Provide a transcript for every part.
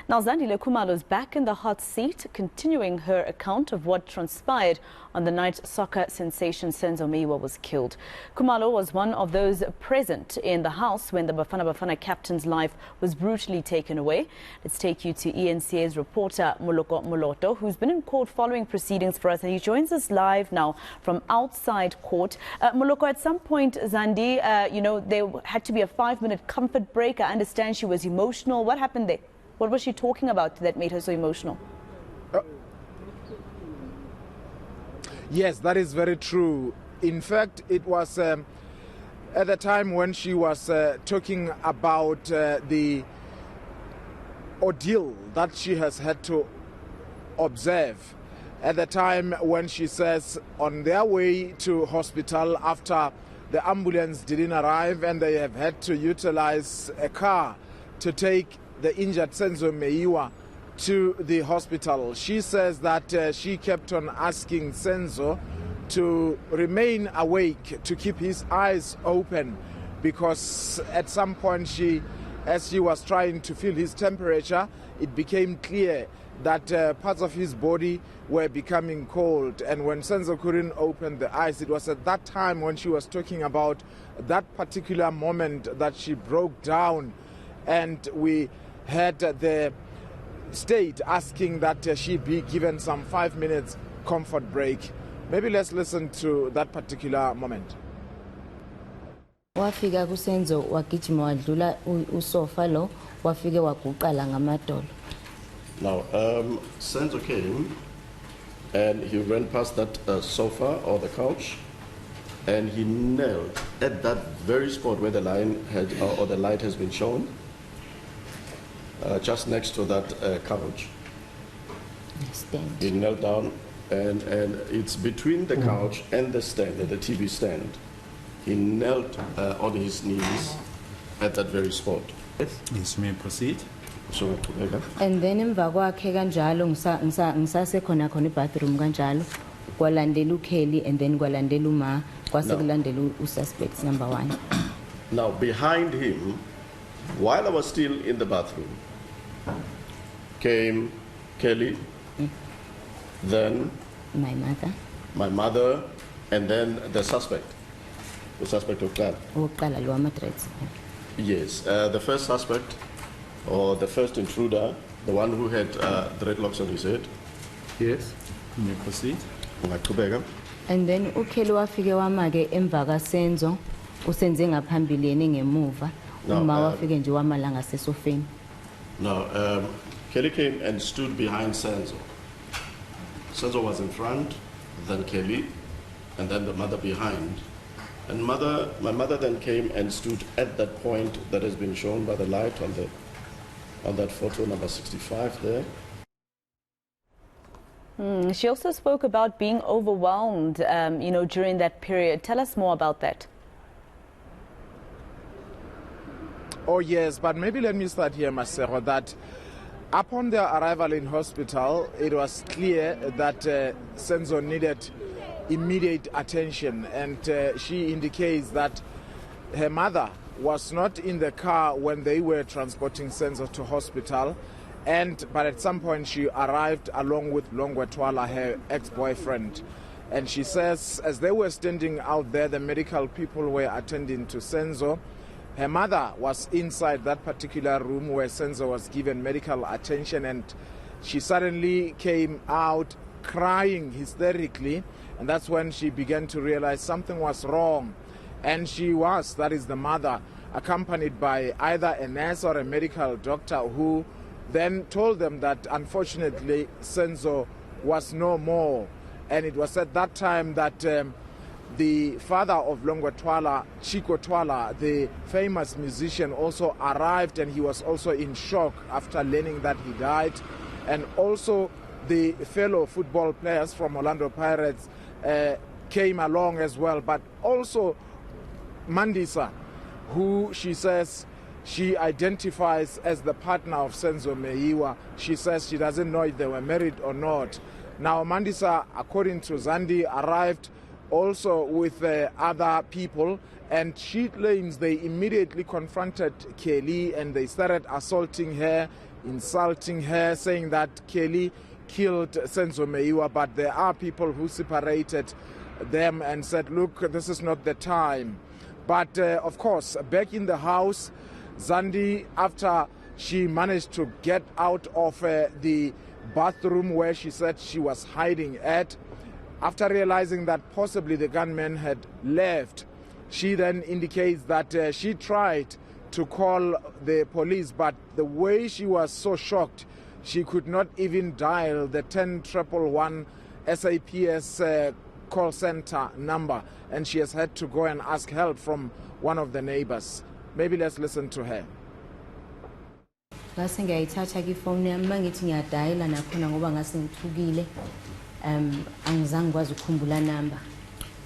Now, Zandile Khumalo is back in the hot seat, continuing her account of what transpired on the night soccer sensation Senzo Meyiwa was killed. Khumalo was one of those present in the house when the Bafana captain's life was brutally taken away. Let's take you to ENCA's reporter Moloko Moloto, who's been in court following proceedings for us, and he joins us live now from outside court. Moloko, at some point, Zandie, there had to be a 5-minute comfort break. I understand she was emotional. What happened there? What was she talking about that made her so emotional? Yes, that is very true. In fact, it was at the time when she was talking about the ordeal that she has had to observe. At the time when she says on their way to hospital after the ambulance didn't arrive and they have had to utilize a car to take the injured Senzo Meyiwa to the hospital. She says that she kept on asking Senzo to remain awake, to keep his eyes open, because at some point as she was trying to feel his temperature, it became clear that parts of his body were becoming cold. And when Senzo couldn't open the eyes, it was at that time when she was talking about that particular moment that she broke down, and we had the state asking that she be given some 5 minutes comfort break. Maybe let's listen to that particular moment. Wafika kuSenzo wagijima wadlula usofa lo wafike waguqala ngamadolo. Now, Senzo came and he ran past that sofa or the couch, and he knelt at that very spot where the line had or the light has been shown, just next to that couch. Stand. He knelt down, and it's between the couch and the stand, the TV stand. He knelt on his knees at that very spot. Yes, may I proceed? So, and then emva kwakhe kanjalo ngisase khona bathroom kanjalo kwalandela uKelly and then kwalandela uma kwase kulandela ususpect number 1. Now behind him, while I was still in the bathroom, came Kelly, then my mother, and then the suspect of that. Yes, the first suspect, or the first intruder, the one who had dreadlocks on his head. Yes, may I proceed? And then uKelly wafike wamake emva kaSenzo usenze ngaphambili yena ngemuva uma wafike nje wamalanga sesofeni. Now, Kelly came and stood behind Senzo. Senzo was in front, then Kelly, and then the mother behind. And my mother then came and stood at that point that has been shown by the light on that photo, number 65 there. She also spoke about being overwhelmed, during that period. Tell us more about that. Oh yes, but maybe let me start here, Masero, that upon their arrival in hospital, it was clear that Senzo needed immediate attention, and she indicates that her mother was not in the car when they were transporting Senzo to hospital, but at some point she arrived along with Longwetwala, her ex-boyfriend. And she says as they were standing out there, the medical people were attending to Senzo. Her mother was inside that particular room where Senzo was given medical attention, and she suddenly came out crying hysterically, and that's when she began to realize something was wrong. And that is the mother, accompanied by either a nurse or a medical doctor, who then told them that unfortunately Senzo was no more. And it was at that time that the father of Longwetwala, Chico Twala, the famous musician, also arrived, and he was also in shock after learning that he died. And also the fellow football players from Orlando Pirates came along as well, but also Mandisa, who she says she identifies as the partner of Senzo Meyiwa. She says she doesn't know if they were married or not. Now Mandisa, according to Zandie, arrived also with other people, and she claims they immediately confronted Kelly and they started assaulting her, insulting her, saying that Kelly killed Senzo Meyiwa, but there are people who separated them and said, look, this is not the time. But of course, back in the house, Zandie, after she managed to get out of the bathroom where she said she was hiding at, after realizing that possibly the gunman had left, she then indicates that she tried to call the police, but the way she was so shocked, she could not even dial the 10111 SAPS call center number, and she has had to go and ask help from one of the neighbors. Maybe let's listen to her. Ngase ngiyayithatha ke phone yami mangithi ngiyadayila nakhona ngoba ngase ngithukile angizange ngikwazi ukukhumbula number.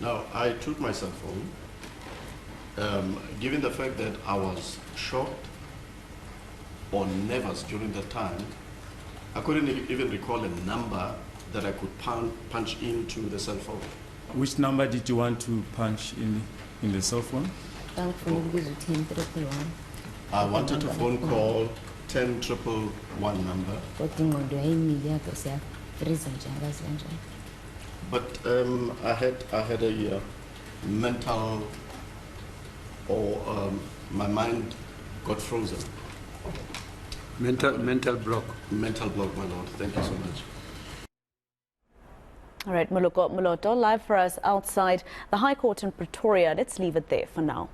Now, I took my cell phone, given the fact that I was shocked or nervous during that time, I couldn't even recall a number that I could punch into the cell phone. Which number did you want to punch in the cell phone? I wanted to phone call 10111 number. But I had a mental, or my mind got frozen. Mental block. Mental block, my lord. Thank you so much. All right, Moloko Moloto, live for us outside the High Court in Pretoria. Let's leave it there for now.